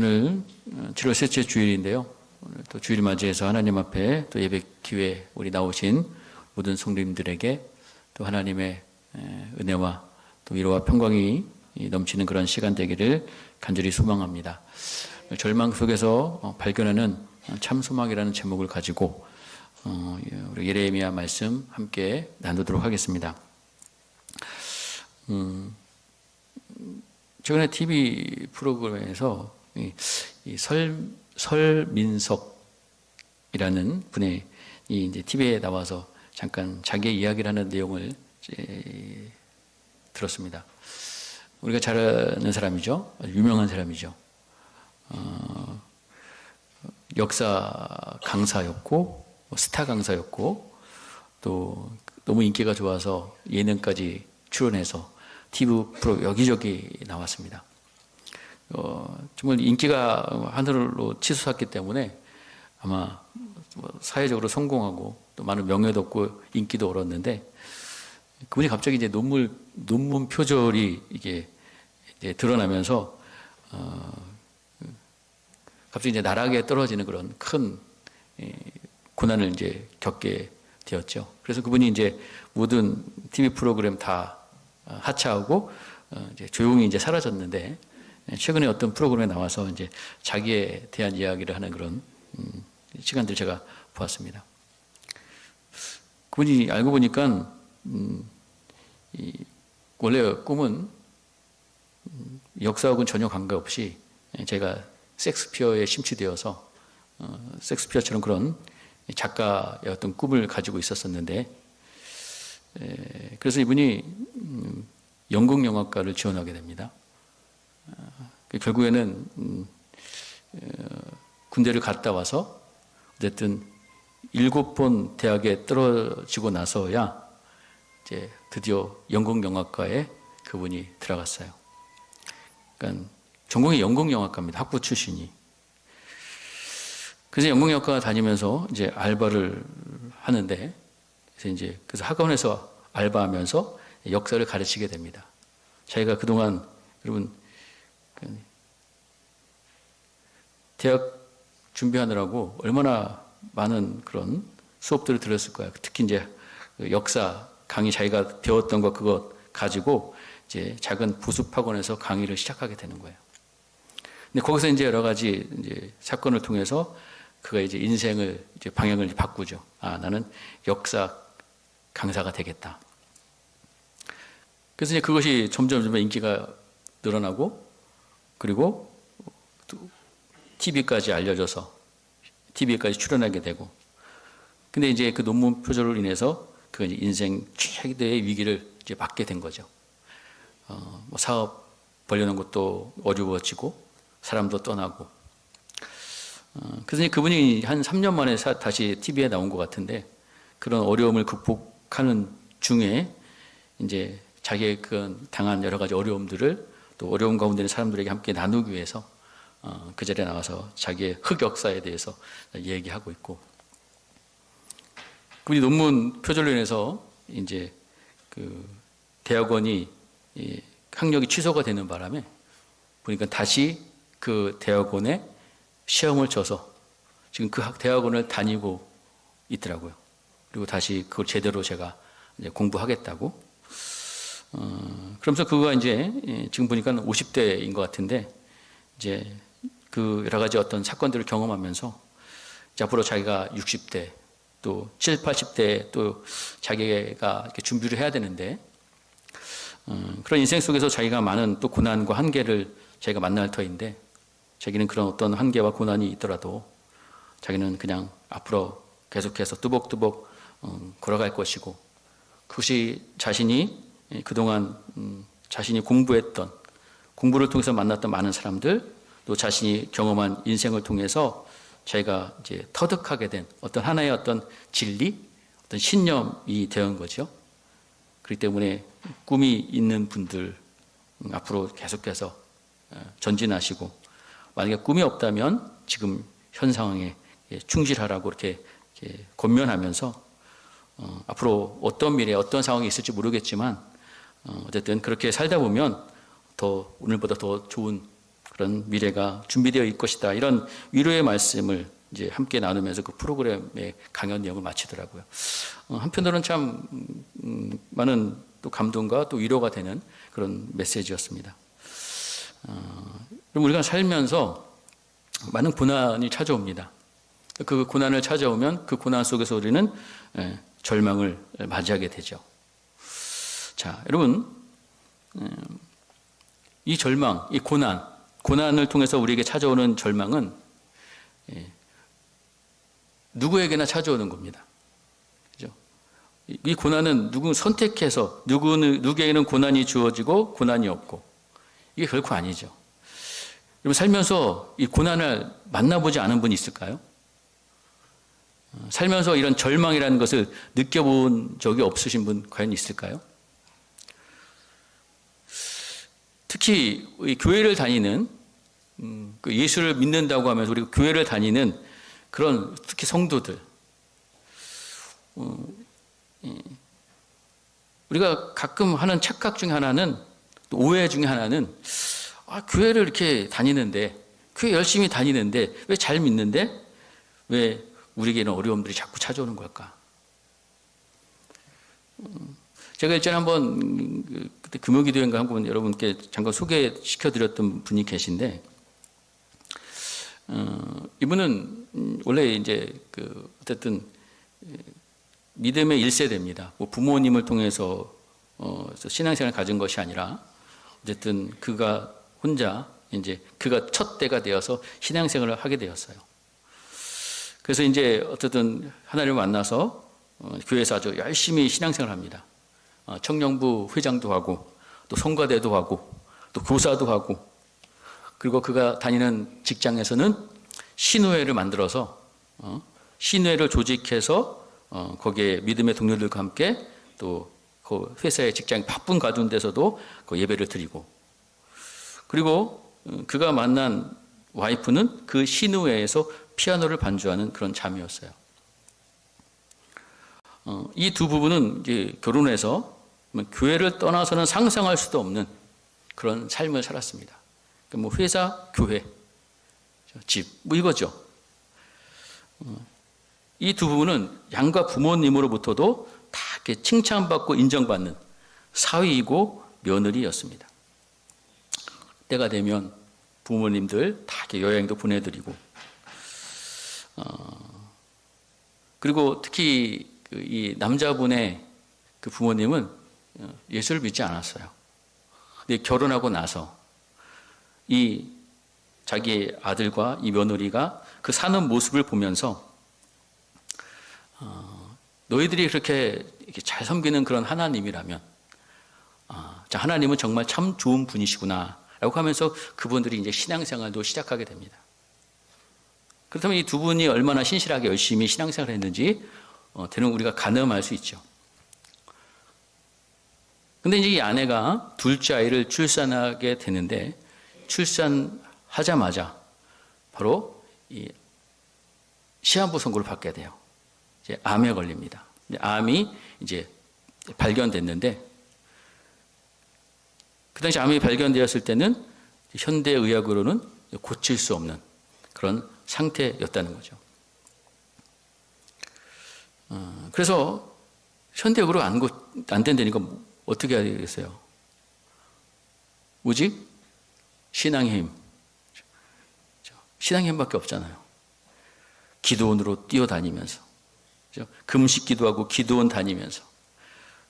오늘 7월 셋째 주일인데요. 오늘 또 주일 맞이해서 하나님 앞에 또 예배 기회 우리 나오신 모든 성도님들에게 또 하나님의 은혜와 또 위로와 평강이 넘치는 그런 시간 되기를 간절히 소망합니다. 절망 속에서 발견하는 참 소망이라는 제목을 가지고 우리 예레미야 말씀 함께 나누도록 하겠습니다. 최근에 TV 프로그램에서 이 설민석이라는 분이 이제 TV에 나와서 잠깐 자기의 이야기를 하는 내용을 들었습니다. 우리가 잘 아는 사람이죠. 유명한 사람이죠. 역사 강사였고 스타 강사였고 또 너무 인기가 좋아서 예능까지 출연해서 TV 프로 여기저기 나왔습니다. 정말 인기가 하늘로 치솟았기 때문에 아마 사회적으로 성공하고 또 많은 명예도 얻고 인기도 얻었는데 그분이 갑자기 이제 논문 표절이 이게 이제 드러나면서 갑자기 이제 나락에 떨어지는 그런 큰 고난을 이제 겪게 되었죠. 그래서 그분이 이제 모든 TV 프로그램 다 하차하고 이제 조용히 이제 사라졌는데 최근에 어떤 프로그램에 나와서 이제 자기에 대한 이야기를 하는 그런 시간들 제가 보았습니다. 그분이 알고 보니까 원래 꿈은 역사하고는 전혀 관계없이 제가 섹스피어에 심취되어서 섹스피어처럼 그런 작가의 어떤 꿈을 가지고 있었었는데 그래서 이분이 연극영화과를 지원하게 됩니다. 결국에는 군대를 갔다 와서 어쨌든 7번 대학에 떨어지고 나서야 이제 드디어 연극영화과에 그분이 들어갔어요. 그러니까 전공이 연극영화과입니다. 학부 출신이. 그래서 연극영화과 다니면서 이제 알바를 하는데 그래서 학원에서 알바하면서 역사를 가르치게 됩니다. 자기가 그동안 여러분 대학 준비하느라고 얼마나 많은 그런 수업들을 들었을 거야. 특히 이제 역사 강의 자기가 배웠던 것 그것 가지고 이제 작은 부습학원에서 강의를 시작하게 되는 거예요. 근데 거기서 이제 여러 가지 이제 사건을 통해서 그가 이제 인생을 이제 방향을 바꾸죠. 나는 역사 강사가 되겠다. 그래서 이제 그것이 점점 인기가 늘어나고 그리고 TV까지 알려져서 TV까지 출연하게 되고 근데 이제 그 논문 표절로 인해서 그 인생 최대의 위기를 이제 맞게 된 거죠. 뭐 사업 벌려는 것도 어려워지고 사람도 떠나고 그래서 이제 그분이 한 3년 만에 다시 TV에 나온 것 같은데 그런 어려움을 극복하는 중에 이제 자기의 그 당한 여러 가지 어려움들을 또 어려움 가운데 있는 사람들에게 함께 나누기 위해서 그 자리에 나와서 자기의 흑역사에 대해서 얘기하고 있고 그분이 논문 표절로 인해서 이제 그 대학원이 학력이 취소가 되는 바람에 보니까 다시 그 대학원에 시험을 쳐서 지금 그 대학원을 다니고 있더라고요. 그리고 다시 그걸 제대로 제가 이제 공부하겠다고. 그러면서 그가 이제 지금 보니까 50대인 것 같은데 이제 그 여러 가지 어떤 사건들을 경험하면서 이제 앞으로 자기가 60대 또 70, 80대 또 자기가 이렇게 준비를 해야 되는데 그런 인생 속에서 자기가 많은 또 고난과 한계를 자기가 만날 터인데 자기는 그런 어떤 한계와 고난이 있더라도 자기는 그냥 앞으로 계속해서 뚜벅뚜벅 걸어갈 것이고 그것이 자신이 그동안 자신이 공부를 통해서 만났던 많은 사람들 또 자신이 경험한 인생을 통해서 자기가 이제 터득하게 된 어떤 하나의 어떤 진리, 어떤 신념이 되는 거죠. 그렇기 때문에 꿈이 있는 분들 앞으로 계속해서 전진하시고 만약에 꿈이 없다면 지금 현 상황에 충실하라고 이렇게 권면하면서 앞으로 어떤 미래, 어떤 상황이 있을지 모르겠지만 어쨌든 그렇게 살다 보면 더 오늘보다 더 좋은 그런 미래가 준비되어 있을 것이다. 이런 위로의 말씀을 이제 함께 나누면서 그 프로그램의 강연 내용을 마치더라고요. 한편으로는 참 많은 또 감동과 또 위로가 되는 그런 메시지였습니다. 그럼 우리가 살면서 많은 고난이 찾아옵니다. 그 고난을 찾아오면 그 고난 속에서 우리는 절망을 맞이하게 되죠. 자, 여러분, 이 절망, 이 고난을 통해서 우리에게 찾아오는 절망은 누구에게나 찾아오는 겁니다. 그죠? 이 고난은 누구 선택해서 누구에게는 고난이 주어지고 고난이 없고 이게 결코 아니죠. 여러분 살면서 이 고난을 만나보지 않은 분이 있을까요? 살면서 이런 절망이라는 것을 느껴본 적이 없으신 분 과연 있을까요? 특히 교회를 다니는 예수를 믿는다고 하면서 우리가 교회를 다니는 그런 특히 성도들 우리가 가끔 하는 착각 중에 하나는 또 오해 중에 하나는 교회를 이렇게 다니는데 교회 열심히 다니는데 왜 잘 믿는데 왜 우리에게는 어려움들이 자꾸 찾아오는 걸까? 제가 일전에 한번 그때 금요기도회인가 한번 여러분께 잠깐 소개시켜드렸던 분이 계신데 이분은 원래 이제 어쨌든 믿음의 1세대입니다. 뭐 부모님을 통해서 신앙생활을 가진 것이 아니라 어쨌든 그가 혼자 이제 그가 첫 때가 되어서 신앙생활을 하게 되었어요. 그래서 이제 어쨌든 하나님을 만나서 교회에서 아주 열심히 신앙생활을 합니다. 청년부 회장도 하고 또 성가대도 하고 또 교사도 하고 그리고 그가 다니는 직장에서는 신우회를 만들어서 신우회를 조직해서 거기에 믿음의 동료들과 함께 또 그 회사의 직장 바쁜 가운데서도 그 예배를 드리고 그리고 그가 만난 와이프는 그 신우회에서 피아노를 반주하는 그런 자매였어요. 이 두 부부는 이제 결혼해서 교회를 떠나서는 상상할 수도 없는 그런 삶을 살았습니다. 뭐 회사, 교회, 집, 뭐 이거죠. 이 두 부부는 양가 부모님으로부터도 다 이렇게 칭찬받고 인정받는 사위이고 며느리였습니다. 때가 되면 부모님들 다 이렇게 여행도 보내드리고, 그리고 특히 이 남자분의 그 부모님은 예수를 믿지 않았어요. 근데 결혼하고 나서 이 자기 아들과 이 며느리가 그 사는 모습을 보면서 너희들이 그렇게 이렇게 잘 섬기는 그런 하나님이라면 자, 하나님은 정말 참 좋은 분이시구나 라고 하면서 그분들이 이제 신앙생활도 시작하게 됩니다. 그렇다면 이 두 분이 얼마나 신실하게 열심히 신앙생활을 했는지 대충 우리가 가늠할 수 있죠. 근데 이제 이 아내가 둘째 아이를 출산하게 되는데 출산하자마자 바로 이 시한부 선고를 받게 돼요. 이제 암에 걸립니다. 암이 이제 발견됐는데 그 당시 암이 발견되었을 때는 현대의학으로는 고칠 수 없는 그런 상태였다는 거죠. 그래서 현대의학으로 안 된다니까 어떻게 해야 되겠어요? 오직 신앙의 힘. 신앙의 힘밖에 없잖아요. 기도원으로 뛰어다니면서 금식 기도하고 기도원 다니면서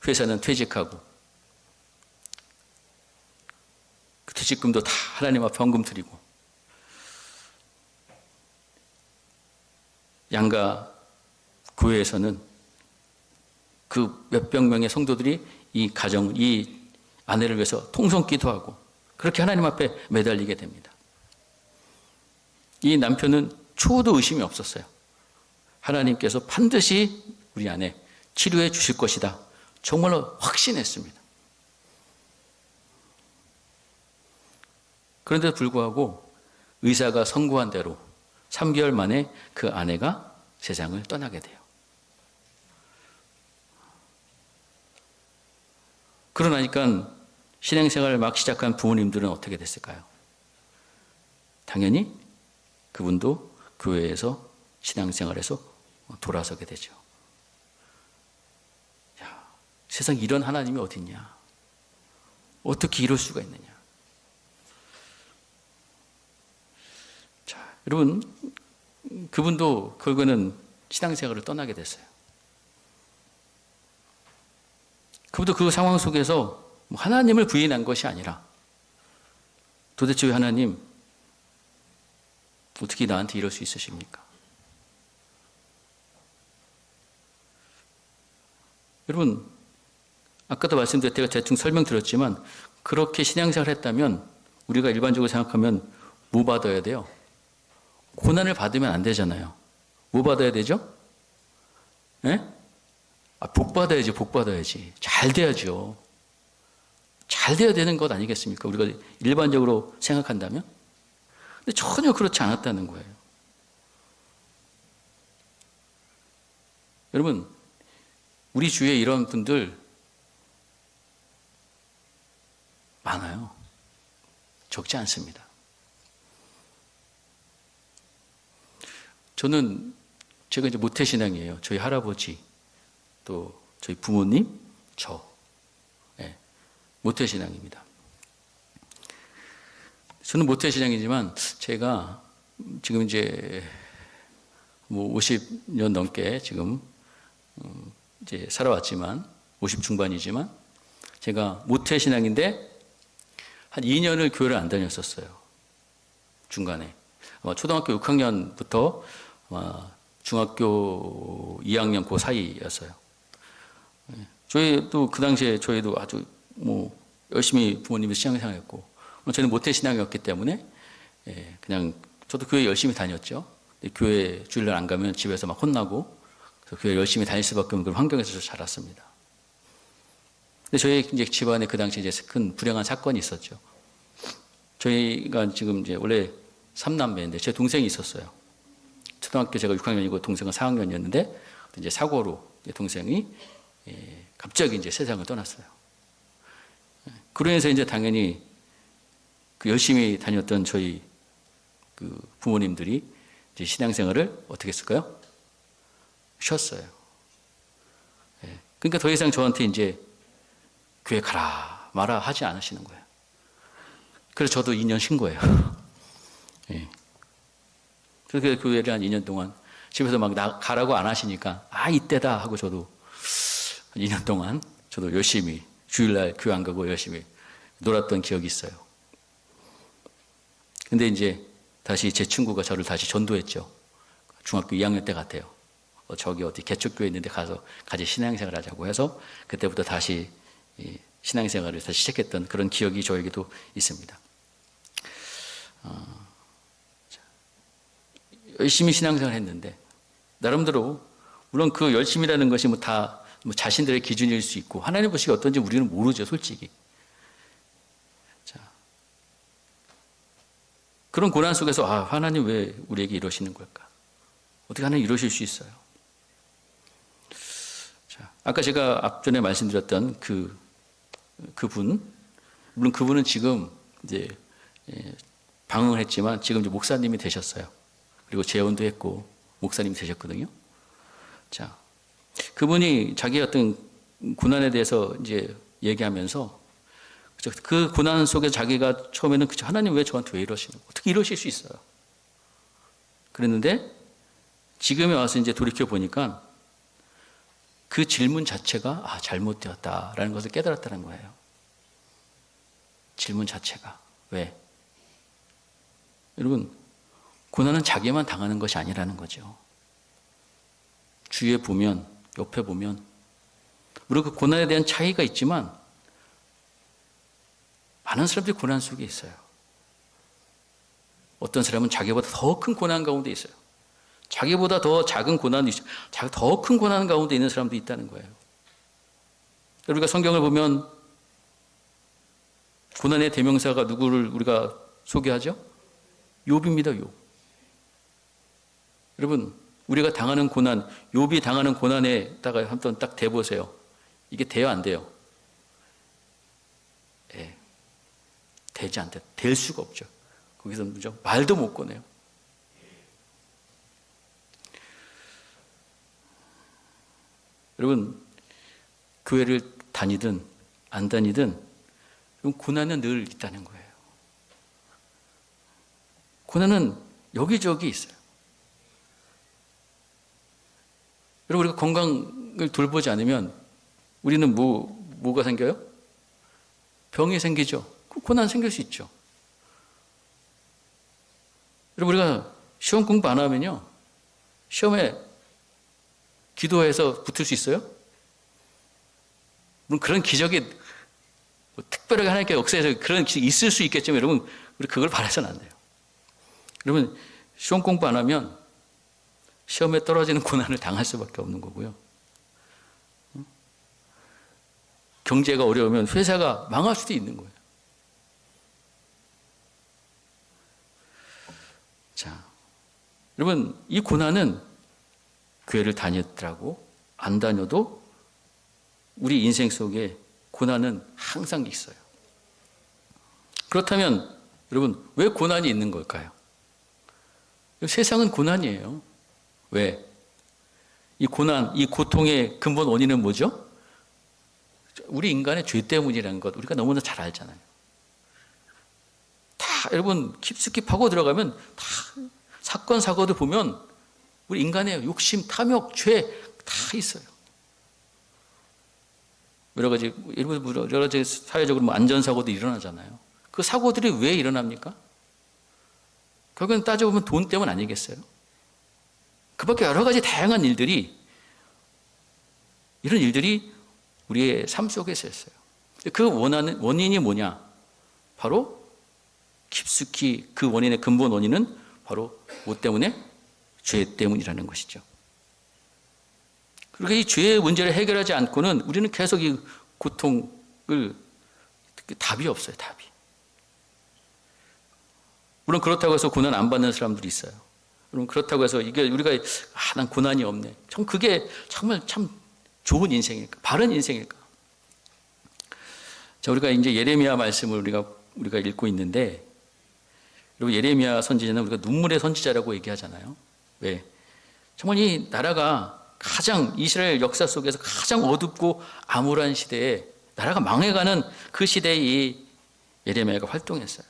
회사는 퇴직하고 그 퇴직금도 다 하나님 앞에 헌금 드리고 양가 교회에서는 그 몇백 명의 성도들이 이 가정, 이 아내를 위해서 통성 기도하고 그렇게 하나님 앞에 매달리게 됩니다. 이 남편은 초도 의심이 없었어요. 하나님께서 반드시 우리 아내 치료해 주실 것이다. 정말로 확신했습니다. 그런데도 불구하고 의사가 선고한 대로 3개월 만에 그 아내가 세상을 떠나게 돼요. 그러나니까 신앙생활을 막 시작한 부모님들은 어떻게 됐을까요? 당연히 그분도 교회에서 신앙생활에서 돌아서게 되죠. 야, 세상에 이런 하나님이 어딨냐? 어떻게 이럴 수가 있느냐? 자, 여러분, 그분도 결국에는 신앙생활을 떠나게 됐어요. 그분도 그 상황 속에서 하나님을 부인한 것이 아니라 도대체 왜 하나님 어떻게 나한테 이럴 수 있으십니까? 여러분, 아까도 말씀드렸고 제가 대충 설명드렸지만 그렇게 신앙생활을 했다면 우리가 일반적으로 생각하면 뭐 받아야 돼요? 고난을 받으면 안 되잖아요. 뭐 받아야 되죠? 예? 복 받아야지, 복 받아야지. 잘 돼야죠. 잘 돼야 되는 것 아니겠습니까? 우리가 일반적으로 생각한다면? 근데 전혀 그렇지 않았다는 거예요. 여러분, 우리 주위에 이런 분들 많아요. 적지 않습니다. 저는 제가 이제 모태신앙이에요. 저희 할아버지, 또 저희 부모님, 저. 네, 모태신앙입니다. 저는 모태신앙이지만 제가 지금 이제 뭐 50년 넘게 지금 이제 살아왔지만 50 중반이지만 제가 모태신앙인데 한 2년을 교회를 안 다녔었어요. 중간에. 초등학교 6학년부터 중학교 2학년 그 사이였어요. 저희도 그 당시에 저희도 아주 뭐 열심히 부모님이 신앙생활했고 저는 모태신앙이었기 때문에 그냥 저도 교회 열심히 다녔죠. 교회 주일날 안 가면 집에서 막 혼나고 그래서 교회 열심히 다닐 수밖에 없는 그런 환경에서 자랐습니다. 근데 저희 이제 집안에 그 당시에 이제 큰 불행한 사건이 있었죠. 저희가 지금 이제 원래 3남매인데 제 동생이 있었어요. 초등학교 제가 6학년이고 동생은 4학년이었는데 이제 사고로 동생이 갑자기 이제 세상을 떠났어요. 그로 인해서 이제 당연히 그 열심히 다녔던 저희 그 부모님들이 이제 신앙생활을 어떻게 했을까요? 쉬었어요. 그러니까 더 이상 저한테 이제 교회 가라 마라 하지 않으시는 거예요. 그래서 저도 2년 쉰 거예요. 그래서 교회를 한 2년 동안 집에서 막 가라고 안 하시니까 이때다 하고 저도 2년 동안 저도 열심히 주일날 교회 안 가고 열심히 놀았던 기억이 있어요. 근데 이제 다시 제 친구가 저를 다시 전도했죠. 중학교 2학년 때 같아요. 저기 어디 개척교회 있는데 가서 같이 신앙생활 하자고 해서 그때부터 다시 신앙생활을 다시 시작했던 그런 기억이 저에게도 있습니다. 열심히 신앙생활을 했는데 나름대로 물론 그 열심이라는 것이 다 자신들의 기준일 수 있고 하나님 보시기 어떤지 우리는 모르죠, 솔직히. 자, 그런 고난 속에서 하나님 왜 우리에게 이러시는 걸까? 어떻게 하나님 이러실 수 있어요? 자, 아까 제가 앞전에 말씀드렸던 그분, 물론 그분은 지금 이제 방황을 했지만 지금 이제 목사님이 되셨어요. 그리고 재혼도 했고 목사님이 되셨거든요. 자, 그분이 자기 어떤 고난에 대해서 이제 얘기하면서 그 고난 속에 자기가 처음에는 하나님 왜 저한테 왜 이러시는 거예요? 어떻게 이러실 수 있어요? 그랬는데 지금에 와서 이제 돌이켜 보니까 그 질문 자체가 잘못되었다라는 것을 깨달았다는 거예요. 질문 자체가. 왜? 여러분, 고난은 자기만 당하는 것이 아니라는 거죠. 주위에 보면, 옆에 보면, 물론 그 고난에 대한 차이가 있지만 많은 사람들이 고난 속에 있어요. 어떤 사람은 자기보다 더 큰 고난 가운데 있어요. 자기보다 더 작은 고난도 있어요. 더 큰 고난 가운데 있는 사람도 있다는 거예요. 우리가 성경을 보면 고난의 대명사가 누구를 우리가 소개하죠? 욥입니다, 욥. 여러분, 우리가 당하는 고난, 욥이 당하는 고난에다가 한번 딱 대보세요. 이게 돼요, 안 돼요? 되지 않대. 될 수가 없죠. 거기서 뭐죠? 말도 못 꺼내요. 여러분, 교회를 다니든 안 다니든 고난은 늘 있다는 거예요. 고난은 여기저기 있어요. 여러분, 우리가 건강을 돌보지 않으면 우리는 뭐가 생겨요? 병이 생기죠. 고난 생길 수 있죠. 여러분, 우리가 시험 공부 안 하면요, 시험에 기도해서 붙을 수 있어요? 물론 그런 기적이 뭐 특별하게 하나님께 역사에서 그런 기적이 있을 수 있겠지만, 여러분, 우리 그걸 바라서는 안 돼요. 여러분, 시험 공부 안 하면 시험에 떨어지는 고난을 당할 수밖에 없는 거고요. 경제가 어려우면 회사가 망할 수도 있는 거예요. 자, 여러분, 이 고난은 교회를 다녔더라고 안 다녀도 우리 인생 속에 고난은 항상 있어요. 그렇다면 여러분, 왜 고난이 있는 걸까요? 세상은 고난이에요. 왜? 이 고난, 이 고통의 근본 원인은 뭐죠? 우리 인간의 죄 때문이라는 것 우리가 너무나 잘 알잖아요. 다 여러분 깊숙이 파고 들어가면 다 사건 사고도 보면 우리 인간의 욕심, 탐욕, 죄 다 있어요. 여러 가지 사회적으로 뭐 안전사고도 일어나잖아요. 그 사고들이 왜 일어납니까? 결국엔 따져보면 돈 때문 아니겠어요? 그 밖에 여러 가지 다양한 일들이, 이런 일들이 우리의 삶 속에서 있어요. 그 원인이 뭐냐? 바로 깊숙이 그 원인의 근본 원인은 바로 뭐 때문에? 죄 때문이라는 것이죠. 그러니까 이 죄의 문제를 해결하지 않고는 우리는 계속 이 고통을, 답이 없어요, 답이. 물론 그렇다고 해서 고난 안 받는 사람들이 있어요. 물론 그렇다고 해서 이게 우리가, 난 고난이 없네. 참 그게 정말 참 좋은 인생일까? 바른 인생일까? 자, 우리가 이제 예레미야 말씀을 우리가 읽고 있는데, 그리고 예레미야 선지자는 우리가 눈물의 선지자라고 얘기하잖아요. 왜? 정말 이 나라가 가장 이스라엘 역사 속에서 가장 어둡고 암울한 시대에, 나라가 망해가는 그 시대에 이 예레미야가 활동했어요.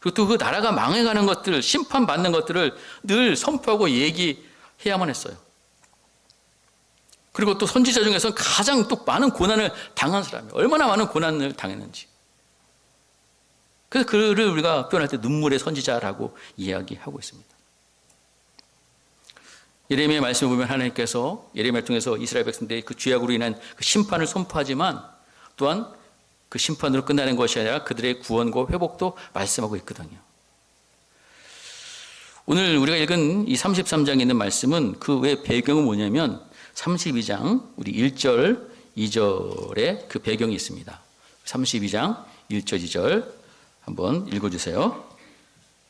그리고 또 그 나라가 망해가는 것들, 심판받는 것들을 늘 선포하고 얘기해야만 했어요. 그리고 또 선지자 중에서 가장 또 많은 고난을 당한 사람이에요. 얼마나 많은 고난을 당했는지. 그래서 그를 우리가 표현할 때 눈물의 선지자라고 이야기하고 있습니다. 예레미야의 말씀을 보면 하나님께서 예레미야를 통해서 이스라엘 백성들의 그 죄악으로 인한 그 심판을 선포하지만, 또한 그 심판으로 끝나는 것이 아니라 그들의 구원과 회복도 말씀하고 있거든요. 오늘 우리가 읽은 이 33장에 있는 말씀은 그 외 배경은 뭐냐면 32장 우리 1절 2절에 그 배경이 있습니다. 32장 1절 2절 한번 읽어주세요.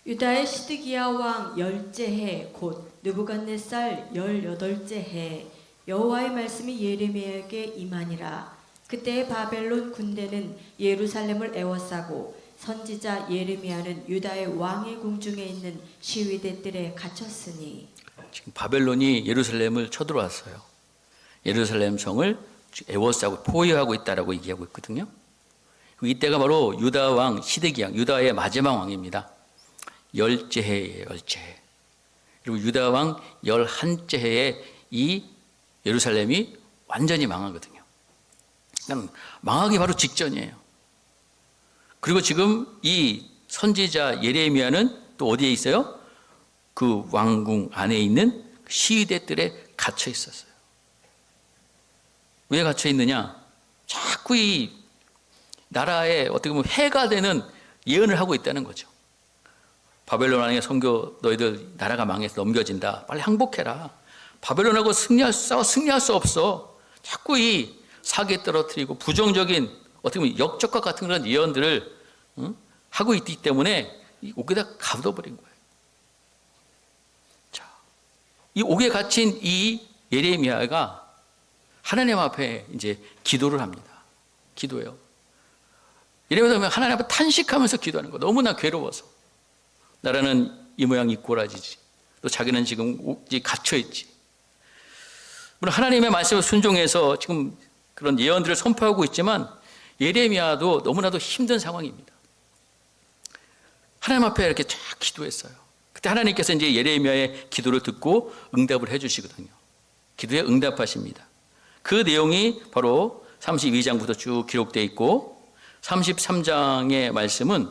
유다의 시드기야 왕 10째 해 곧 느부갓네살 18째 해 여호와의 말씀이 예레미야에게 임하니라. 그때 바벨론 군대는 예루살렘을 에워싸고 선지자 예레미야는 유다의 왕의 궁중에 있는 시위대들에 갇혔으니. 지금 바벨론이 예루살렘을 쳐들어왔어요. 예루살렘 성을 에워싸고 포위하고 있다라고 얘기하고 있거든요. 이때가 바로 유다 왕 시드기야, 유다의 마지막 왕입니다. 10째 해예요, 10째 해. 그리고 유다 왕 11째 해에 이 예루살렘이 완전히 망하거든요. 그러니까 망하기 바로 직전이에요. 그리고 지금 이 선지자 예레미야는 또 어디에 있어요? 그 왕궁 안에 있는 시위대들에 갇혀 있었어요. 왜 갇혀 있느냐? 자꾸 이 나라에 어떻게 보면 해가 되는 예언을 하고 있다는 거죠. 바벨론 왕의 선교, 너희들 나라가 망해서 넘겨진다. 빨리 항복해라. 바벨론하고 승리할 수 없어. 자꾸 이 사기에 떨어뜨리고 부정적인 어떻게 보면 역적과 같은 그런 예언들을 하고 있기 때문에 이 옥에다 가둬버린 거예요. 자, 이 옥에 갇힌 이 예레미야가 하나님 앞에 이제 기도를 합니다. 기도해요. 예레미야가 하나님 앞에 탄식하면서 기도하는 거. 너무나 괴로워서. 나라는 이 모양 이 꼬라지지. 또 자기는 지금 갇혀있지. 물론 하나님의 말씀에 순종해서 지금 그런 예언들을 선포하고 있지만 예레미야도 너무나도 힘든 상황입니다. 하나님 앞에 이렇게 쫙 기도했어요. 그때 하나님께서 이제 예레미야의 기도를 듣고 응답을 해주시거든요. 기도에 응답하십니다. 그 내용이 바로 32장부터 쭉 기록되어 있고 33장의 말씀은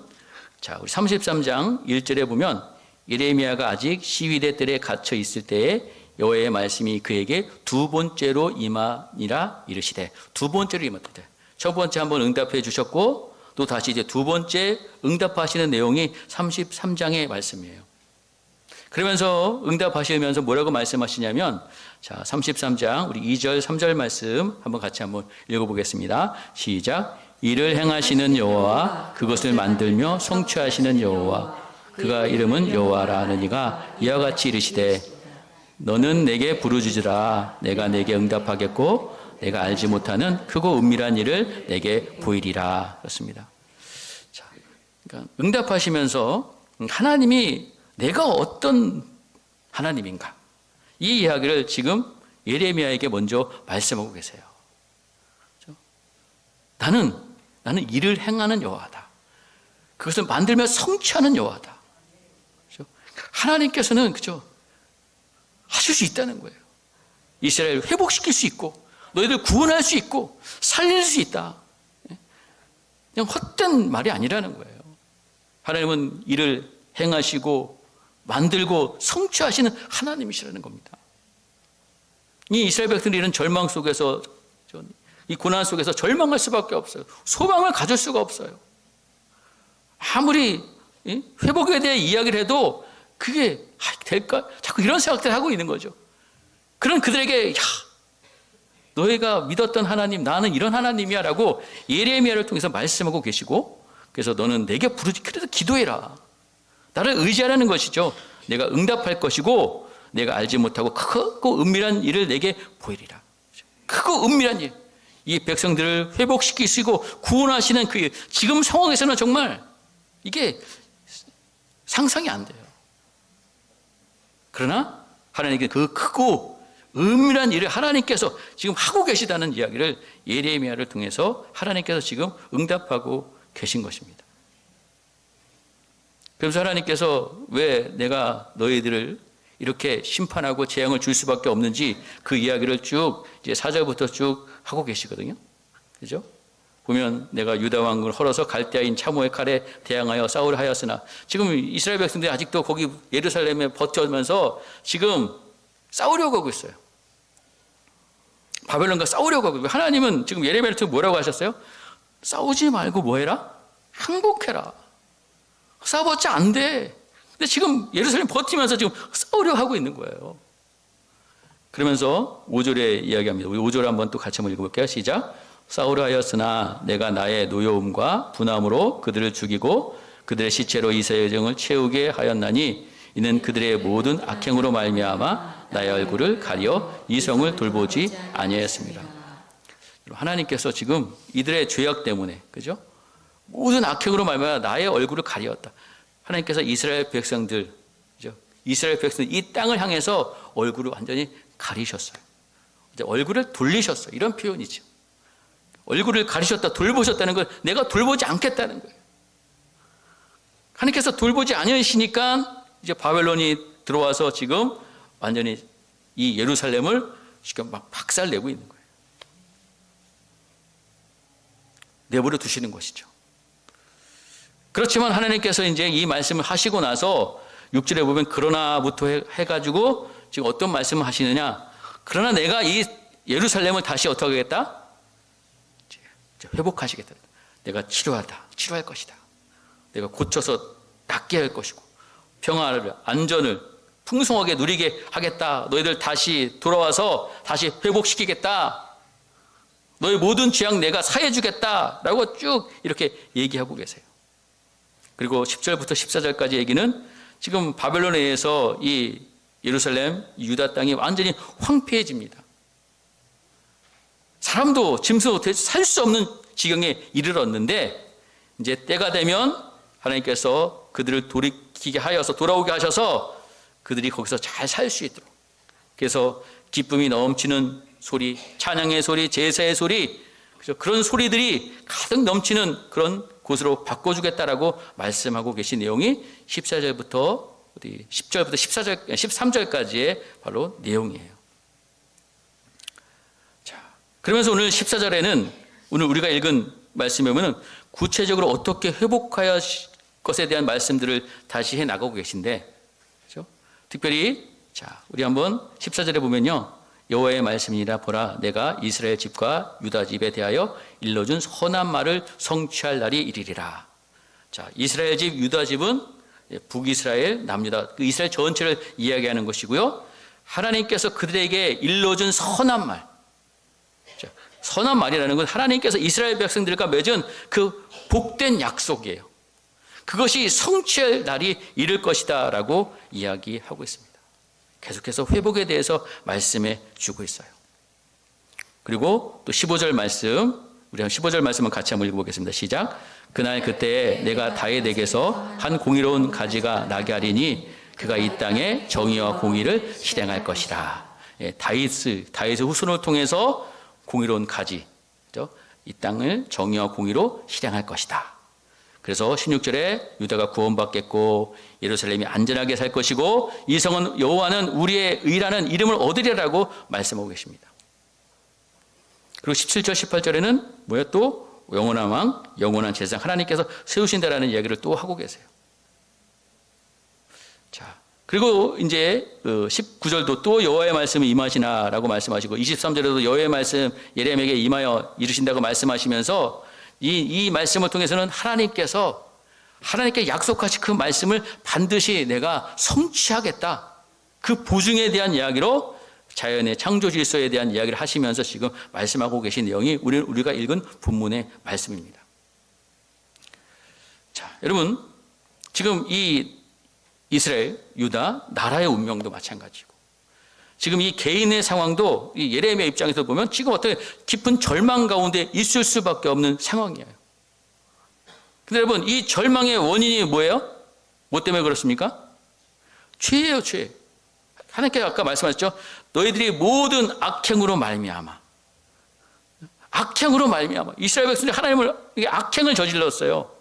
자, 우리 33장 1절에 보면 예레미야가 아직 시위대 뜰에 갇혀 있을 때에 여호와의 말씀이 그에게 두 번째로 임하니라 이르시되 두 번째로 임하되 첫 번째 한번 응답해 주셨고 또 다시 이제 두 번째 응답하시는 내용이 33장의 말씀이에요. 그러면서 응답하시면서 뭐라고 말씀하시냐면 자, 33장 우리 2절 3절 말씀 한번 같이 한번 읽어보겠습니다. 시작. 이를 행하시는 여호와 그것을 만들며 성취하시는 여호와 그가 이름은 여호와라 하느니가 이와 같이 이르시되 너는 내게 부르짖으라 내가 내게 응답하겠고 내가 알지 못하는 크고 은밀한 일을 내게 보이리라. 그렇습니다. 자, 그러니까 응답하시면서 하나님이 내가 어떤 하나님인가 이 이야기를 지금 예레미야에게 먼저 말씀하고 계세요. 그렇죠? 나는 일을 행하는 여호와다. 그것을 만들며 성취하는 여호와다. 그렇죠? 하나님께서는 그죠? 하실 수 있다는 거예요. 이스라엘을 회복시킬 수 있고 너희들 구원할 수 있고 살릴 수 있다. 그냥 헛된 말이 아니라는 거예요. 하나님은 일을 행하시고 만들고 성취하시는 하나님이시라는 겁니다. 이 이스라엘 백성들이 이런 절망 속에서 이 고난 속에서 절망할 수밖에 없어요. 소망을 가질 수가 없어요. 아무리 회복에 대해 이야기를 해도 그게 될까? 자꾸 이런 생각들을 하고 있는 거죠. 그런 그들에게 너희가 믿었던 하나님 나는 이런 하나님이야 라고 예레미야를 통해서 말씀하고 계시고 그래서 너는 내게 그래도 기도해라. 나를 의지하라는 것이죠. 내가 응답할 것이고 내가 알지 못하고 크고 은밀한 일을 내게 보이리라. 크고 은밀한 일. 이 백성들을 회복시키시고 구원하시는 그 일. 지금 상황에서는 정말 이게 상상이 안 돼요. 그러나 하나님께 그 크고 은밀한 일을 하나님께서 지금 하고 계시다는 이야기를 예레미야를 통해서 하나님께서 지금 응답하고 계신 것입니다. 그래서 하나님께서 왜 내가 너희들을 이렇게 심판하고 재앙을 줄 수밖에 없는지 그 이야기를 쭉 이제 4절부터 쭉 하고 계시거든요. 그죠? 보면 내가 유다 왕국을 헐어서 갈대아인 차모의 칼에 대항하여 싸우려 하였으나 지금 이스라엘 백성들이 아직도 거기 예루살렘에 버텨면서 지금 싸우려고 하고 있어요. 바벨론과 싸우려고 하고 있고 하나님은 지금 예레미야를 통해 뭐라고 하셨어요? 싸우지 말고 뭐 해라? 항복해라. 싸워봤자 안 돼. 근데 지금 예루살렘 버티면서 지금 싸우려고 하고 있는 거예요. 그러면서 5절에 이야기합니다. 우리 5절 한번 또 같이 한번 읽어볼게요. 시작. 싸우려 하였으나 내가 나의 노여움과 분함으로 그들을 죽이고 그들의 시체로 이 세정을 채우게 하였나니 이는 그들의 모든 악행으로 말미암아 나의 얼굴을 가려 이 성을 돌보지 아니하였습니다. 하나님께서 지금 이들의 죄악 때문에 그죠? 모든 악행으로 말미암아 나의 얼굴을 가리었다. 하나님께서 이스라엘 백성들, 그죠? 이스라엘 백성들 이 땅을 향해서 얼굴을 완전히 가리셨어요. 이제 얼굴을 돌리셨어요. 이런 표현이죠. 얼굴을 가리셨다, 돌보셨다는 걸 내가 돌보지 않겠다는 거예요. 하나님께서 돌보지 않으시니까 이제 바벨론이 들어와서 지금 완전히 이 예루살렘을 지금 막 박살내고 있는 거예요. 내버려 두시는 것이죠. 그렇지만 하나님께서 이제 이 말씀을 하시고 나서 6절에 보면 그러나부터 해가지고 지금 어떤 말씀을 하시느냐. 그러나 내가 이 예루살렘을 다시 어떻게 하겠다? 회복하시겠다. 내가 치료할 것이다. 내가 고쳐서 낫게 할 것이고 평화를 안전을 풍성하게 누리게 하겠다. 너희들 다시 돌아와서 다시 회복시키겠다. 너희 모든 죄악 내가 사해주겠다 라고 쭉 이렇게 얘기하고 계세요. 그리고 10절부터 14절까지 얘기는 지금 바벨론에 의해서 이 예루살렘, 유다 땅이 완전히 황폐해집니다. 사람도 짐승도 살 수 없는 지경에 이르렀는데 이제 때가 되면 하나님께서 그들을 일으키게 하여서 돌아오게 하셔서 그들이 거기서 잘 살 수 있도록, 그래서 기쁨이 넘치는 소리, 찬양의 소리, 제사의 소리, 그런 소리들이 가득 넘치는 그런 곳으로 바꿔주겠다라고 말씀하고 계신 내용이 14절부터 10절부터 13절까지의 바로 내용이에요. 자, 그러면서 오늘 14절에는 오늘 우리가 읽은 말씀에 보면 구체적으로 어떻게 회복하여 것에 대한 말씀들을 다시 해 나가고 계신데, 그렇죠? 특별히 자, 우리 한번 14절에 보면요. 여호와의 말씀이니라. 보라, 내가 이스라엘 집과 유다 집에 대하여 일러준 선한 말을 성취할 날이 이르리라. 자, 이스라엘 집, 유다 집은 북이스라엘, 남유다, 그 이스라엘 전체를 이야기하는 것이고요. 하나님께서 그들에게 일러준 선한 말. 자, 선한 말이라는 건 하나님께서 이스라엘 백성들과 맺은 그 복된 약속이에요. 그것이 성취할 날이 이를 것이다 라고 이야기하고 있습니다. 계속해서 회복에 대해서 말씀해 주고 있어요. 그리고 또 15절 말씀, 우리 15절 말씀은 같이 한번 읽어보겠습니다. 시작. 그날 그때 내가 다윗에게서 한 공의로운 가지가 나게 하리니 그가 이 땅에 정의와 공의를 실행할 것이라. 예, 다윗의 후손을 통해서 공의로운 가지, 그렇죠? 이 땅을 정의와 공의로 실행할 것이다. 그래서 16절에 유다가 구원받겠고 예루살렘이 안전하게 살 것이고 이 성은 여호와는 우리의 의라는 이름을 얻으리라고 말씀하고 계십니다. 그리고 17절 18절에는 뭐야, 또 영원한 왕, 영원한 제사장 하나님께서 세우신다라는 이야기를 또 하고 계세요. 자, 그리고 이제 19절도 또 여호와의 말씀이 임하시나라고 말씀하시고 23절에도 여호와의 말씀 예레미야에게 임하여 이루신다고 말씀하시면서 이 말씀을 통해서는 하나님께 약속하신 그 말씀을 반드시 내가 성취하겠다. 그 보증에 대한 이야기로 자연의 창조 질서에 대한 이야기를 하시면서 지금 말씀하고 계신 내용이 우리가 읽은 본문의 말씀입니다. 자, 여러분, 지금 이 이스라엘, 유다, 나라의 운명도 마찬가지고 지금 이 개인의 상황도 이 예레미야 입장에서 보면 지금 어떻게 깊은 절망 가운데 있을 수밖에 없는 상황이에요. 근데 여러분, 이 절망의 원인이 뭐예요? 뭐 때문에 그렇습니까? 죄예요, 죄. 하나님께서 아까 말씀하셨죠? 너희들이 모든 악행으로 말미암아. 악행으로 말미암아. 이스라엘 백성들이 하나님을 악행을 저질렀어요.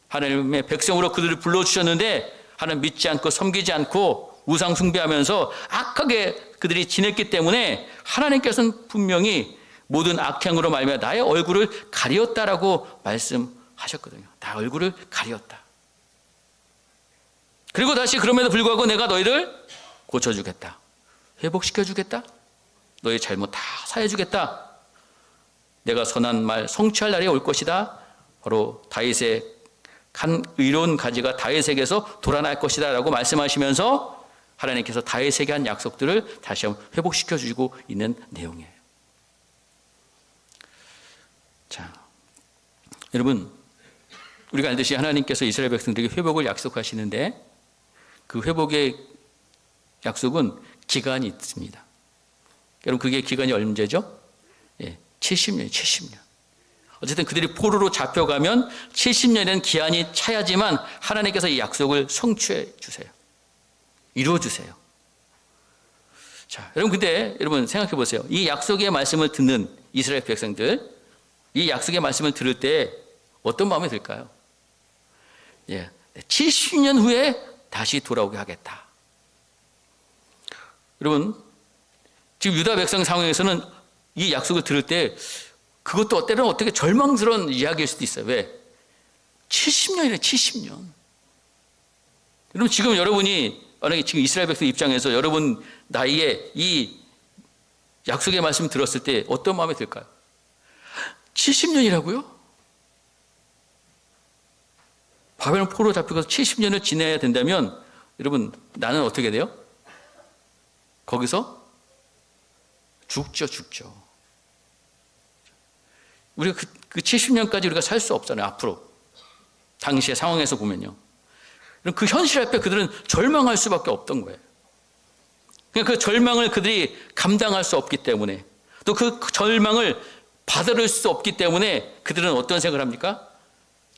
하나님의 백성으로 그들을 불러주셨는데 하나님 믿지 않고 섬기지 않고 우상 숭배하면서 악하게 그들이 지냈기 때문에 하나님께서는 분명히 모든 악행으로 말미암아 나의 얼굴을 가리었다라고 말씀하셨거든요. 나 얼굴을 가리었다. 그리고 다시 그럼에도 불구하고 내가 너희를 고쳐주겠다. 회복시켜주겠다. 너희 잘못 다 사해주겠다. 내가 선한 말 성취할 날이 올 것이다. 바로 다윗의 한 의로운 가지가 다윗에게서 돌아날 것이다 라고 말씀하시면서 하나님께서 다윗에게 한 약속들을 다시 한번 회복시켜 주시고 있는 내용이에요. 자, 여러분, 우리가 알듯이 하나님께서 이스라엘 백성들에게 회복을 약속하시는데 그 회복의 약속은 기간이 있습니다. 여러분, 그게 기간이 언제죠? 예, 70년이에요. 70년. 어쨌든 그들이 포로로 잡혀가면 70년이라는 기한이 차야지만 하나님께서 이 약속을 성취해 주세요. 이루어 주세요. 자, 여러분, 근데 여러분 생각해 보세요. 이 약속의 말씀을 듣는 이스라엘 백성들, 이 약속의 말씀을 들을 때 어떤 마음이 들까요? 예, 70년 후에 다시 돌아오게 하겠다. 여러분, 지금 유다 백성 상황에서는 이 약속을 들을 때 그것도 때로는 어떻게 절망스러운 이야기일 수도 있어요. 왜? 70년이래, 70년. 여러분, 지금 여러분이 만약에 지금 이스라엘 백성 입장에서 여러분 나이에 이 약속의 말씀 들었을 때 어떤 마음이 들까요? 70년이라고요? 바벨론 포로 잡혀서 70년을 지내야 된다면 여러분, 나는 어떻게 돼요? 거기서 죽죠. 우리가 그 70년까지 우리가 살 수 없잖아요, 앞으로. 당시의 상황에서 보면요. 그 현실 앞에 그들은 절망할 수밖에 없던 거예요. 그러니까 그 절망을 그들이 감당할 수 없기 때문에, 또 그 절망을 받아들일 수 없기 때문에 그들은 어떤 생각을 합니까?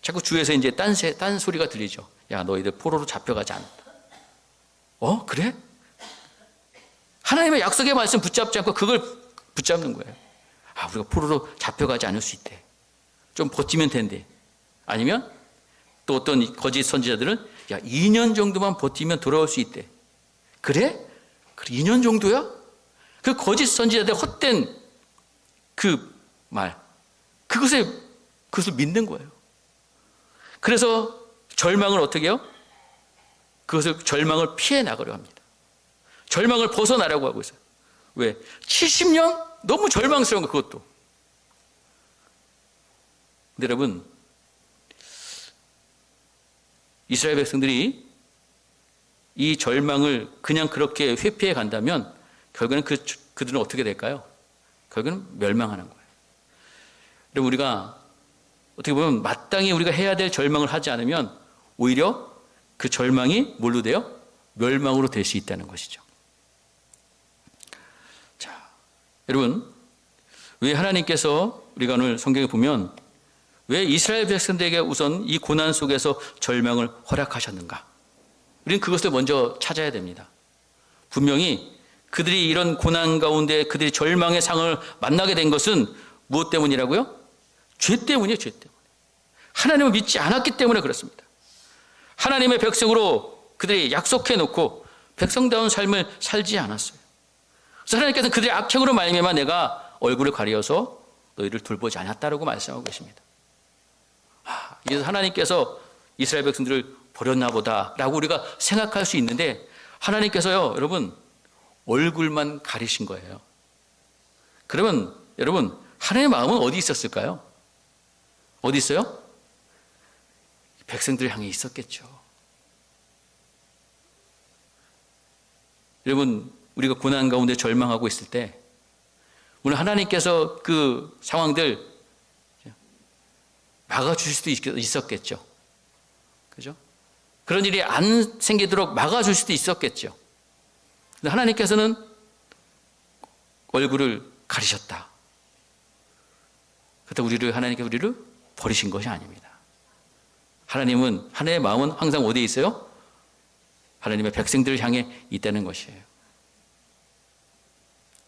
자꾸 주위에서 이제 딴 소리가 들리죠. 야, 너희들 포로로 잡혀가지 않는다. 그래? 하나님의 약속의 말씀 붙잡지 않고 그걸 붙잡는 거예요. 우리가 포로로 잡혀가지 않을 수 있대. 좀 버티면 된대. 아니면 또 어떤 거짓 선지자들은 2년 정도만 버티면 돌아올 수 있대. 그래? 2년 정도야? 그 거짓 선지자들의 헛된 그 말, 그것을 믿는 거예요. 그래서 절망을 어떻게 해요? 절망을 피해 나가려 합니다. 절망을 벗어나려고 하고 있어요. 왜? 70년? 너무 절망스러운 거, 그것도. 근데 여러분, 이스라엘 백성들이 이 절망을 그냥 그렇게 회피해 간다면 결국에는 그들은 어떻게 될까요? 결국에는 멸망하는 거예요. 여러분, 우리가 어떻게 보면 마땅히 우리가 해야 될 절망을 하지 않으면 오히려 그 절망이 뭘로 돼요? 멸망으로 될 수 있다는 것이죠. 자, 여러분, 왜 하나님께서 우리가 오늘 성경에 보면 왜 이스라엘 백성들에게 우선 이 고난 속에서 절망을 허락하셨는가? 우리는 그것을 먼저 찾아야 됩니다. 분명히 그들이 이런 고난 가운데 그들이 절망의 상을 만나게 된 것은 무엇 때문이라고요? 죄 때문이에요, 죄 때문에. 하나님을 믿지 않았기 때문에 그렇습니다. 하나님의 백성으로 그들이 약속해 놓고 백성다운 삶을 살지 않았어요. 그래서 하나님께서는 그들의 악행으로 말미암아 내가 얼굴을 가리어서 너희를 돌보지 않았다라고 말씀하고 계십니다. 그래서 하나님께서 이스라엘 백성들을 버렸나 보다라고 우리가 생각할 수 있는데 하나님께서요, 여러분, 얼굴만 가리신 거예요. 그러면 여러분, 하나님의 마음은 어디 있었을까요? 어디 있어요? 백성들 향해 있었겠죠. 여러분, 우리가 고난 가운데 절망하고 있을 때 오늘 하나님께서 그 상황들 막아주실 수도 있었겠죠. 그죠? 그런 일이 안 생기도록 막아줄 수도 있었겠죠. 근데 하나님께서는 얼굴을 가리셨다. 그렇다고 하나님께서 우리를 버리신 것이 아닙니다. 하나님의 마음은 항상 어디에 있어요? 하나님의 백성들을 향해 있다는 것이에요.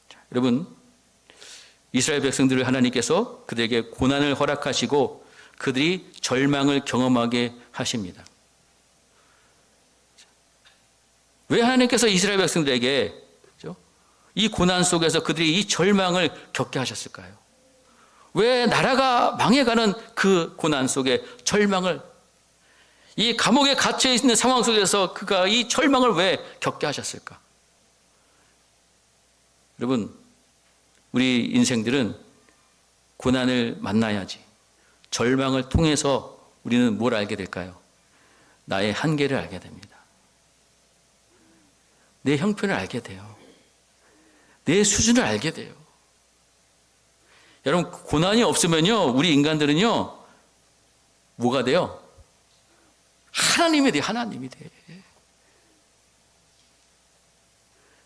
자, 여러분, 이스라엘 백성들을 하나님께서 그들에게 고난을 허락하시고 그들이 절망을 경험하게 하십니다. 왜 하나님께서 이스라엘 백성들에게 이 고난 속에서 그들이 이 절망을 겪게 하셨을까요? 왜 나라가 망해가는 그 고난 속에 절망을, 이 감옥에 갇혀 있는 상황 속에서 그가 이 절망을 왜 겪게 하셨을까? 여러분, 우리 인생들은 고난을 만나야지, 절망을 통해서 우리는 뭘 알게 될까요? 나의 한계를 알게 됩니다. 내 형편을 알게 돼요. 내 수준을 알게 돼요. 여러분, 고난이 없으면요, 우리 인간들은요, 뭐가 돼요? 하나님이 돼, 하나님이 돼.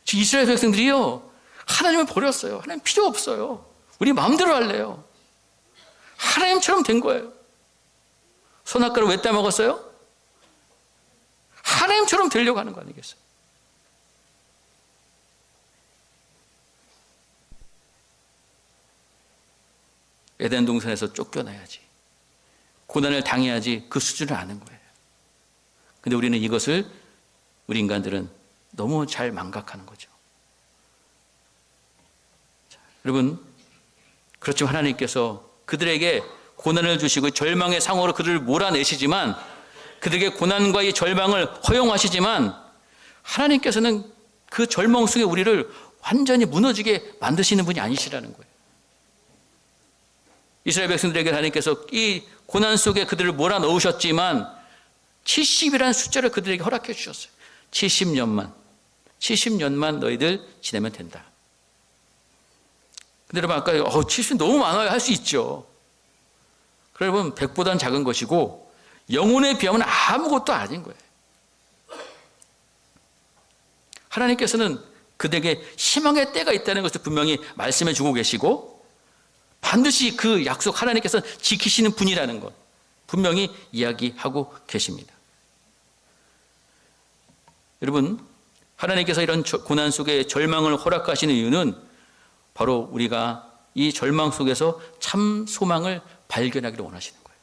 지금 이스라엘 백성들이요, 하나님을 버렸어요. 하나님 필요 없어요. 우리 마음대로 할래요. 하나님처럼 된 거예요. 선악과를 왜 따먹었어요? 하나님처럼 되려고 하는 거 아니겠어요? 에덴 동산에서 쫓겨나야지, 고난을 당해야지, 그 수준을 아는 거예요. 근데 우리는 이것을, 우리 인간들은 너무 잘 망각하는 거죠. 자, 여러분, 그렇지만 하나님께서 그들에게 고난을 주시고 절망의 상으로 그들을 몰아내시지만, 그들에게 고난과 이 절망을 허용하시지만, 하나님께서는 그 절망 속에 우리를 완전히 무너지게 만드시는 분이 아니시라는 거예요. 이스라엘 백성들에게 하나님께서 이 고난 속에 그들을 몰아넣으셨지만 70이라는 숫자를 그들에게 허락해 주셨어요. 70년만 너희들 지내면 된다. 근데 여러분, 아까 70 너무 많아요 할 수 있죠. 그러면 100보다는 작은 것이고 영혼에 비하면 아무것도 아닌 거예요. 하나님께서는 그들에게 희망의 때가 있다는 것을 분명히 말씀해 주고 계시고, 반드시 그 약속 하나님께서 지키시는 분이라는 것 분명히 이야기하고 계십니다. 여러분, 하나님께서 이런 고난 속에 절망을 허락하시는 이유는 바로 우리가 이 절망 속에서 참 소망을 발견하기를 원하시는 거예요.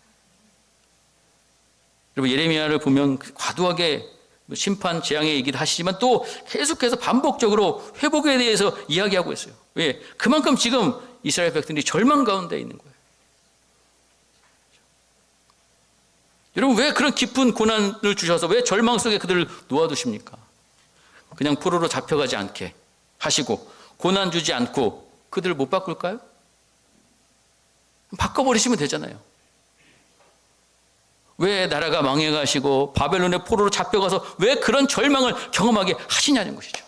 여러분, 예레미야를 보면 과도하게 심판 재앙의 얘기도 하시지만 또 계속해서 반복적으로 회복에 대해서 이야기하고 있어요. 왜? 그만큼 지금 이스라엘 백성들이 절망 가운데 있는 거예요. 여러분, 왜 그런 깊은 고난을 주셔서 왜 절망 속에 그들을 놓아두십니까? 그냥 포로로 잡혀가지 않게 하시고 고난 주지 않고 그들을 못 바꿀까요? 바꿔버리시면 되잖아요. 왜 나라가 망해가시고 바벨론의 포로로 잡혀가서 왜 그런 절망을 경험하게 하시냐는 것이죠.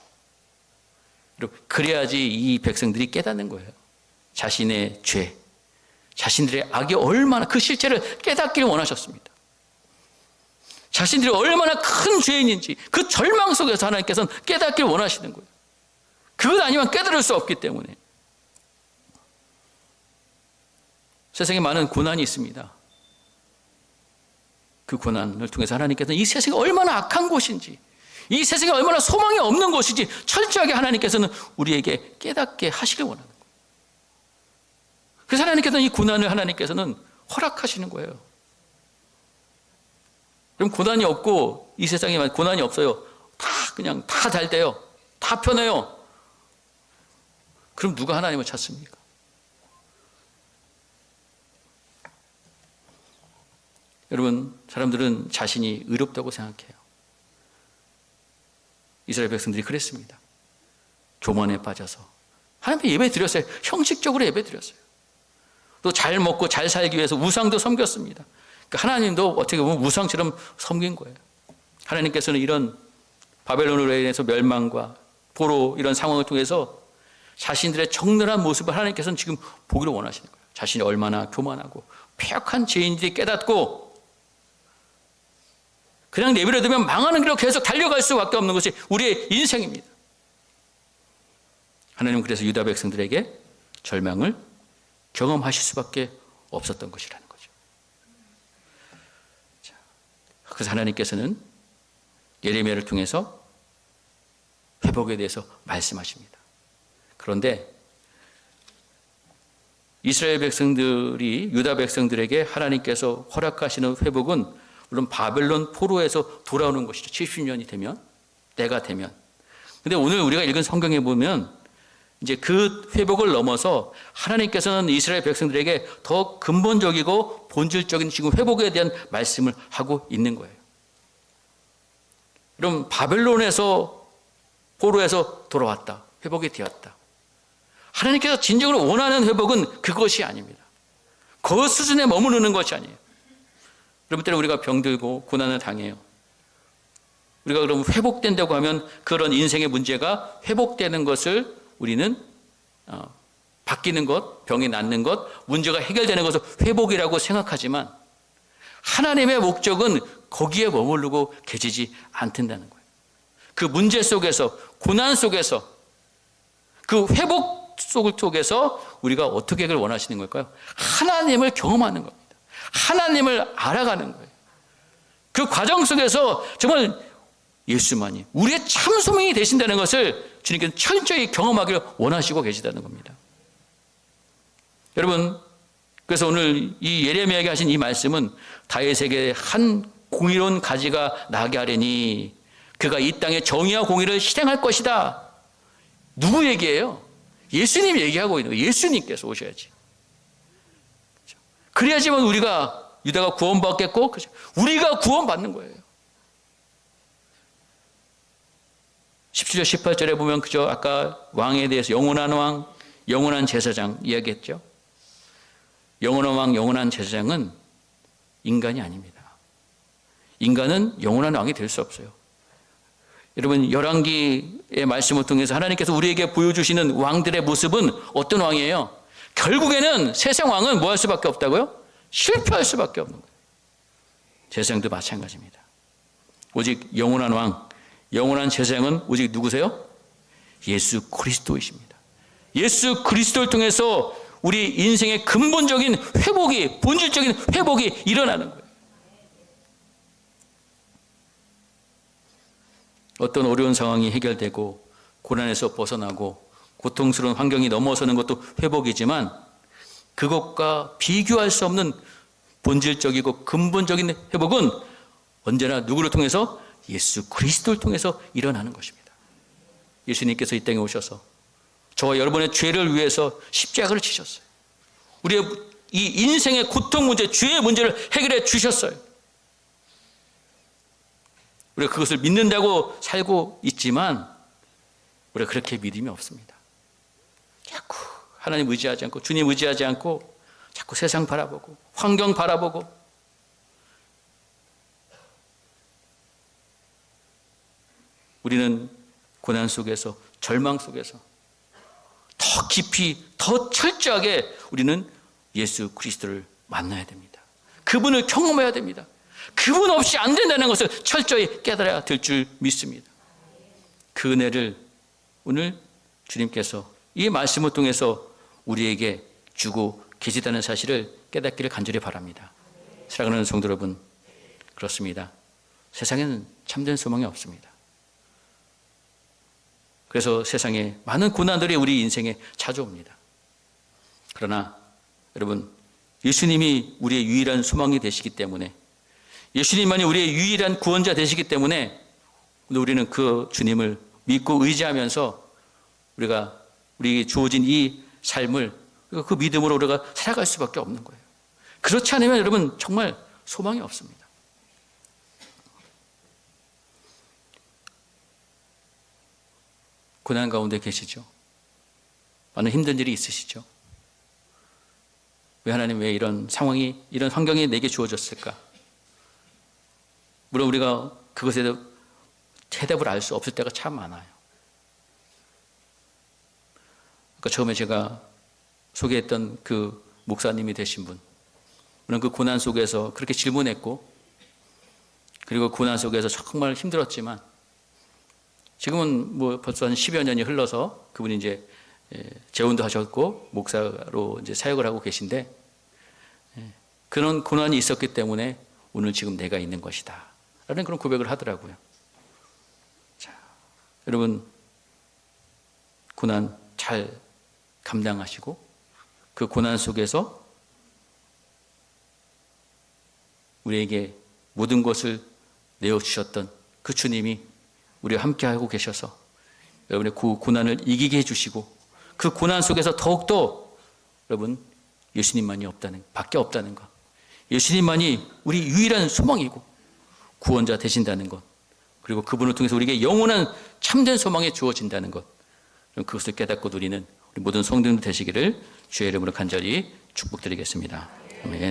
그래야지 이 백성들이 깨닫는 거예요. 자신의 죄, 자신들의 악이 얼마나 그 실체를 깨닫기를 원하셨습니다. 자신들이 얼마나 큰 죄인인지 그 절망 속에서 하나님께서는 깨닫기를 원하시는 거예요. 그것 아니면 깨달을 수 없기 때문에. 세상에 많은 고난이 있습니다. 그 고난을 통해서 하나님께서는 이 세상이 얼마나 악한 곳인지, 이 세상에 얼마나 소망이 없는 곳인지 철저하게 하나님께서는 우리에게 깨닫게 하시길 원하는 거예요. 그래서 하나님께서는 이 고난을 하나님께서는 허락하시는 거예요. 그럼 고난이 없고 이 세상에 고난이 없어요. 그냥 다 잘 돼요. 다 편해요. 그럼 누가 하나님을 찾습니까? 여러분, 사람들은 자신이 의롭다고 생각해요. 이스라엘 백성들이 그랬습니다. 교만에 빠져서 하나님께 예배 드렸어요. 형식적으로 예배 드렸어요. 또 잘 먹고 잘 살기 위해서 우상도 섬겼습니다. 그러니까 하나님도 어떻게 보면 우상처럼 섬긴 거예요. 하나님께서는 이런 바벨론으로 인해서 멸망과 포로 이런 상황을 통해서 자신들의 적나라한 모습을 하나님께서는 지금 보기를 원하시는 거예요. 자신이 얼마나 교만하고 폐역한 죄인들이 깨닫고 그냥 내버려두면 망하는 길로 계속 달려갈 수밖에 없는 것이 우리의 인생입니다. 하나님은 그래서 유다 백성들에게 절망을 경험하실 수밖에 없었던 것이라는 거죠. 그래서 하나님께서는 예레미야를 통해서 회복에 대해서 말씀하십니다. 그런데 이스라엘 백성들이 유다 백성들에게 하나님께서 허락하시는 회복은 물론 바벨론 포로에서 돌아오는 것이죠. 70년이 되면, 때가 되면. 근데 오늘 우리가 읽은 성경에 보면 이제 그 회복을 넘어서 하나님께서는 이스라엘 백성들에게 더 근본적이고 본질적인 지금 회복에 대한 말씀을 하고 있는 거예요. 그럼 바벨론에서 포로에서 돌아왔다. 회복이 되었다. 하나님께서 진정으로 원하는 회복은 그것이 아닙니다. 그 수준에 머무르는 것이 아니에요. 여러분, 때로 우리가 병들고 고난을 당해요. 우리가 그럼 회복된다고 하면 그런 인생의 문제가 회복되는 것을 우리는 바뀌는 것, 병이 낫는 것, 문제가 해결되는 것을 회복이라고 생각하지만 하나님의 목적은 거기에 머무르고 계시지 않는다는 거예요. 그 문제 속에서, 고난 속에서, 그 회복 속에서 우리가 어떻게 하길 원하시는 걸까요? 하나님을 경험하는 겁니다. 하나님을 알아가는 거예요. 그 과정 속에서 정말 예수만이 우리의 참 소명이 되신다는 것을 주님께서 철저히 경험하기를 원하시고 계시다는 겁니다. 여러분, 그래서 오늘 이 예레미야에게 하신 이 말씀은 다윗에게 한 공의로운 가지가 나게 하려니 그가 이 땅에 정의와 공의를 실행할 것이다. 누구 얘기예요? 예수님 얘기하고 있는 거예요. 예수님께서 오셔야지. 그래야지만 우리가 유다가 구원받겠고 우리가 구원받는 거예요. 17절 18절에 보면 그저 아까 왕에 대해서 영원한 왕, 영원한 제사장 이야기했죠. 영원한 왕, 영원한 제사장은 인간이 아닙니다. 인간은 영원한 왕이 될 수 없어요. 여러분, 열왕기의 말씀을 통해서 하나님께서 우리에게 보여주시는 왕들의 모습은 어떤 왕이에요? 결국에는 세상 왕은 뭐 할 수밖에 없다고요? 실패할 수밖에 없는 거예요. 제사장도 마찬가지입니다. 오직 영원한 왕, 영원한 제사장은 오직 누구세요? 예수 그리스도이십니다. 예수 그리스도를 통해서 우리 인생의 근본적인 회복이, 본질적인 회복이 일어나는 거예요. 어떤 어려운 상황이 해결되고 고난에서 벗어나고 고통스러운 환경이 넘어서는 것도 회복이지만 그것과 비교할 수 없는 본질적이고 근본적인 회복은 언제나 누구를 통해서? 예수 그리스도를 통해서 일어나는 것입니다. 예수님께서 이 땅에 오셔서 저와 여러분의 죄를 위해서 십자가를 지셨어요. 우리의 이 인생의 고통 문제, 죄의 문제를 해결해 주셨어요. 우리가 그것을 믿는다고 살고 있지만 우리가 그렇게 믿음이 없습니다. 자꾸 하나님 의지하지 않고 주님 의지하지 않고 자꾸 세상 바라보고 환경 바라보고 우리는 고난 속에서 절망 속에서 더 깊이 더 철저하게 우리는 예수 그리스도를 만나야 됩니다. 그분을 경험해야 됩니다. 그분 없이 안 된다는 것을 철저히 깨달아야 될 줄 믿습니다. 그 은혜를 오늘 주님께서 이 말씀을 통해서 우리에게 주고 계시다는 사실을 깨닫기를 간절히 바랍니다. 사랑하는 성도 여러분, 그렇습니다. 세상에는 참된 소망이 없습니다. 그래서 세상에 많은 고난들이 우리 인생에 찾아옵니다. 그러나 여러분, 예수님이 우리의 유일한 소망이 되시기 때문에, 예수님만이 우리의 유일한 구원자 되시기 때문에 우리는 그 주님을 믿고 의지하면서 우리에게 주어진 이 삶을 그 믿음으로 우리가 살아갈 수밖에 없는 거예요. 그렇지 않으면 여러분 정말 소망이 없습니다. 고난 가운데 계시죠? 많은 힘든 일이 있으시죠? 하나님 왜 이런 상황이, 이런 환경이 내게 주어졌을까? 물론 우리가 그것에 대해 대답을 알 수 없을 때가 참 많아요. 그러니까 처음에 제가 소개했던 그 목사님이 되신 분, 물론 그 고난 속에서 그렇게 질문했고, 그리고 고난 속에서 정말 힘들었지만, 지금은 뭐 벌써 한 10여 년이 흘러서 그분이 이제 재혼도 하셨고, 목사로 이제 사역을 하고 계신데, 그런 고난이 있었기 때문에 오늘 지금 내가 있는 것이다 라는 그런 고백을 하더라고요. 자, 여러분 고난 잘 감당하시고 그 고난 속에서 우리에게 모든 것을 내어주셨던 그 주님이 우리와 함께하고 계셔서 여러분의 그 고난을 이기게 해주시고 그 고난 속에서 더욱더 여러분 예수님만이 밖에 없다는 것, 예수님만이 우리 유일한 소망이고 구원자 되신다는 것, 그리고 그분을 통해서 우리에게 영원한 참된 소망이 주어진다는 것, 그것을 깨닫고 누리는 우리 모든 성도들 되시기를 주의 이름으로 간절히 축복드리겠습니다. 아멘.